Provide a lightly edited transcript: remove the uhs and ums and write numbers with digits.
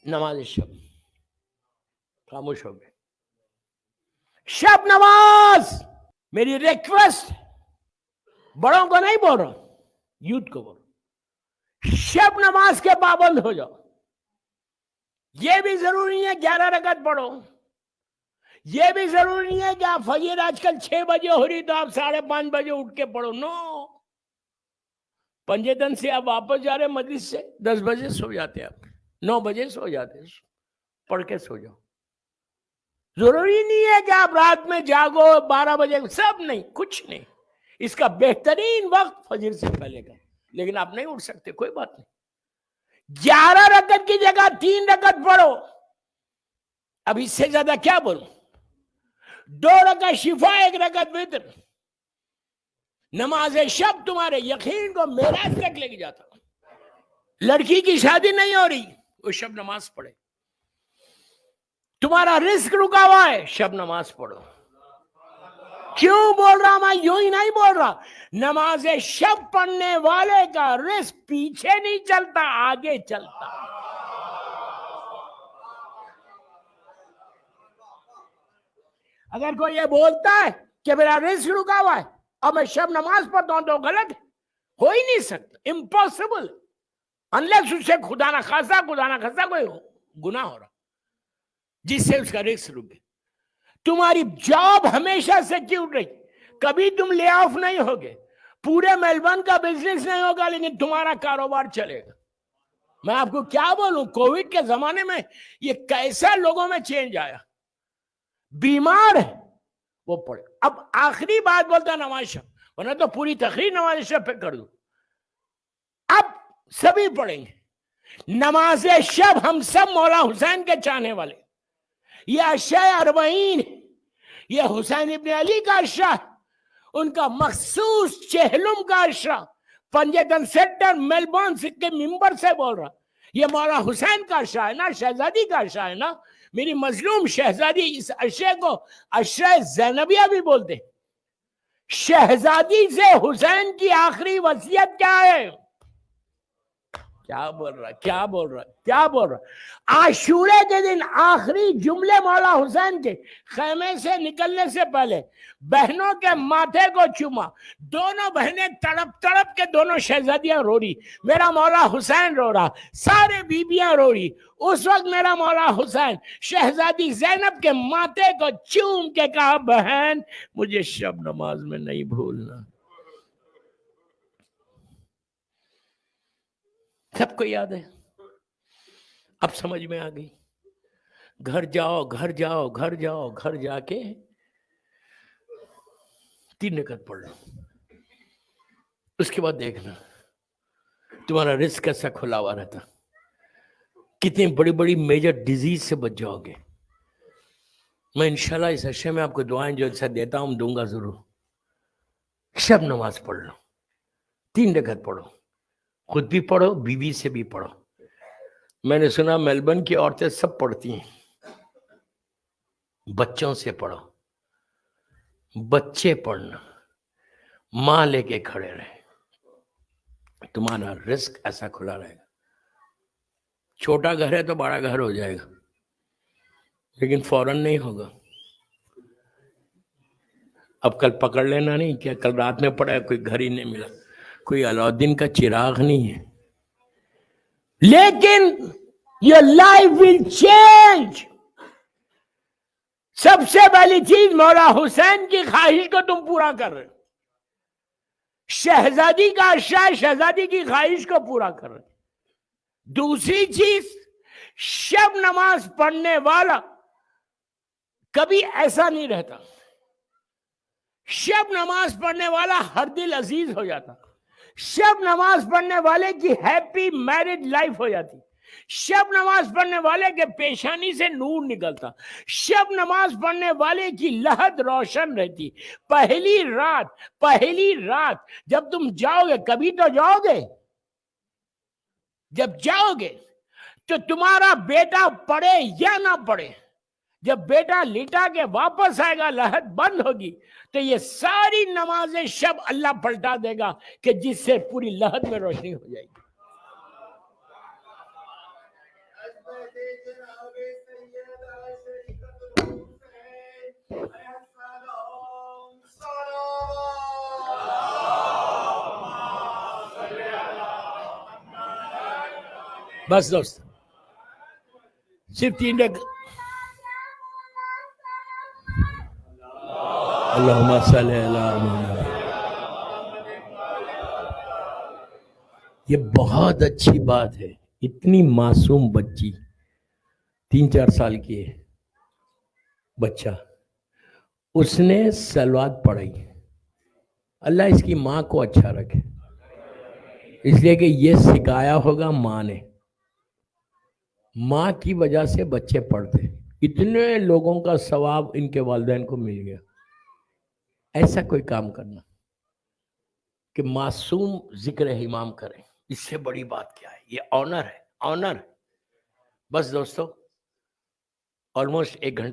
نماز شب خاموش ہو گئے. شب نماز میری ریکویسٹ بڑوں کو نہیں بول رہا، یوتھ کو بول رہا، شب نماز کے پابند ہو جاؤ. یہ بھی ضروری ہے 11 رکعت پڑھو، یہ بھی ضروری نہیں ہے کہ آپ فجر آج کل 6 بجے ہو رہی تو آپ 5:30 بجے اٹھ کے پڑھو. نو، پنجے دن سے آپ واپس جا رہے مجلس سے 10 بجے سو جاتے، آپ 9 بجے سو جاتے، پڑھ کے سو جاؤ. ضروری نہیں ہے کہ آپ رات میں جاگو 12 بجے، سب نہیں، کچھ نہیں. اس کا بہترین وقت فجر سے پہلے کا، لیکن آپ نہیں اٹھ سکتے، کوئی بات نہیں. 11 رکعت کی جگہ 3 رکعت پڑھو. اب اس سے زیادہ کیا بولوں؟ 2 رکعت شفا، 1 رکعت وتر. نماز شب تمہارے یقین کو معراج تک لے کے جاتا. لڑکی کی شادی نہیں ہو رہی، وہ شب نماز پڑھے. تمہارا رزق رکا ہوا ہے، شب نماز پڑھو. کیوں بول رہا میں؟ یوں ہی نہیں بول رہا. نماز شب پڑھنے والے کا رزق پیچھے نہیں چلتا، آگے چلتا. اگر کوئی یہ بولتا ہے کہ میرا رزق رکا ہوا ہے اب میں شب نماز پڑھتا ہوں تو غلط ہے. ہو ہی نہیں سکتا، امپاسبل، انلیس اس سے خدا نہ خاصا کوئی گناہ ہو رہا جس سے اس کا رزق رکے. تمہاری جاب ہمیشہ سیکیور رہی، کبھی تم لے آف نہیں ہوگے، پورے میلبرن کا بزنس نہیں ہوگا لیکن تمہارا کاروبار چلے گا. میں آپ کو کیا بولوں، کووڈ کے زمانے میں یہ کیسا لوگوں میں چینج آیا. بیمار ہے وہ پڑھے. اب آخری بات بولتا نماز شب، ورنہ تو پوری تقریر نماز شب پہ کر دوں. اب سبھی پڑھیں گے نماز شب. ہم سب مولا حسین کے چاہنے والے. یہ اشیاء 40، یہ حسین ابن علی کا اشرا، ان کا مخصوص چہلم کا اشرا، پنجتن سیکٹر میلبورن کے ممبر سے بول رہا. یہ مولا حسین کا اشرا ہے نا، شہزادی کا اشرا ہے نا. میری مظلوم شہزادی، اس اشرے کو اشرا زینبیہ بھی بولتے. شہزادی سے حسین کی آخری وصیت کیا ہے؟ کیا بول رہا؟ عاشورے کے دن آخری جملے مولا حسین کے خیمے سے نکلنے سے پہلے بہنوں کے ماتھے کو چوما. دونوں بہنیں تڑپ تڑپ کے دونوں شہزادیاں رو رہی. میرا مولا حسین رو رہا، سارے بیبیاں رو رہی. اس وقت میرا مولا حسین شہزادی زینب کے ماتھے کو چوم کے کہا، بہن مجھے شب نماز میں نہیں بھولنا. سب کو یاد ہے، اب سمجھ میں آ گئی. گھر جا کے 3 رکعت پڑھ لو. اس کے بعد دیکھنا تمہارا رزق کیسا کھلا ہوا رہتا، کتنی بڑی بڑی میجر ڈیزیز سے بچ جاؤ گے. میں انشاءاللہ اس اشیاء میں آپ کو دعائیں جو سے دیتا ہوں دوں گا ضرور. شب نماز پڑھ لو، 3 رکعت پڑھو، خود بھی پڑھو، بیوی سے بھی پڑھو. میں نے سنا میلبرن کی عورتیں سب پڑھتی ہیں. بچوں سے پڑھو، بچے پڑھنا، ماں لے کے کھڑے رہے، تمہارا رزق ایسا کھلا رہے گا. چھوٹا گھر ہے تو بڑا گھر ہو جائے گا، لیکن فوراً نہیں ہوگا. اب کل پکڑ لینا نہیں کیا کل رات میں پڑا کوئی گھر ہی نہیں ملا، کوئی علاؤدین کا چراغ نہیں ہے. لیکن your life will change. سب سے پہلی چیز مولا حسین کی خواہش کو تم پورا کر رہے. شہزادی کا اشرا، شہزادی کی خواہش کو پورا کر رہے. دوسری چیز، شب نماز پڑھنے والا کبھی ایسا نہیں رہتا. شب نماز پڑھنے والا ہر دل عزیز ہو جاتا. شب نماز پڑھنے والے کی ہیپی میرڈ لائف ہو جاتی. شب نماز پڑھنے والے کے پیشانی سے نور نکلتا. شب نماز پڑھنے والے کی لحد روشن رہتی. پہلی رات جب تم جاؤ گے، کبھی تو جاؤ گے، جب جاؤ گے تو تمہارا بیٹا پڑھے یا نہ پڑھے، جب بیٹا لٹا کے واپس آئے گا، لحد بند ہوگی، تو یہ ساری نمازیں شب اللہ پلٹا دے گا کہ جس سے پوری لحد میں روشنی ہو جائے گی. بس دوست صرف 3 ڈیک اللہم صلی علی محمد. یہ بہت اچھی بات ہے. اتنی معصوم بچی 3-4 سال کی ہے بچہ, اس نے سلوات پڑھائی. اللہ اس کی ماں کو اچھا رکھے, اس لیے کہ یہ سکھایا ہوگا ماں نے. ماں کی وجہ سے بچے پڑھتے. اتنے لوگوں کا ثواب ان کے والدین کو مل گیا. ایسا کوئی کام کرنا کہ معصوم ذکر امام کریں, اس سے بڑی بات کیا ہے؟ یہ آنر ہے, آنر. بس دوستو آلموسٹ 1 گھنٹہ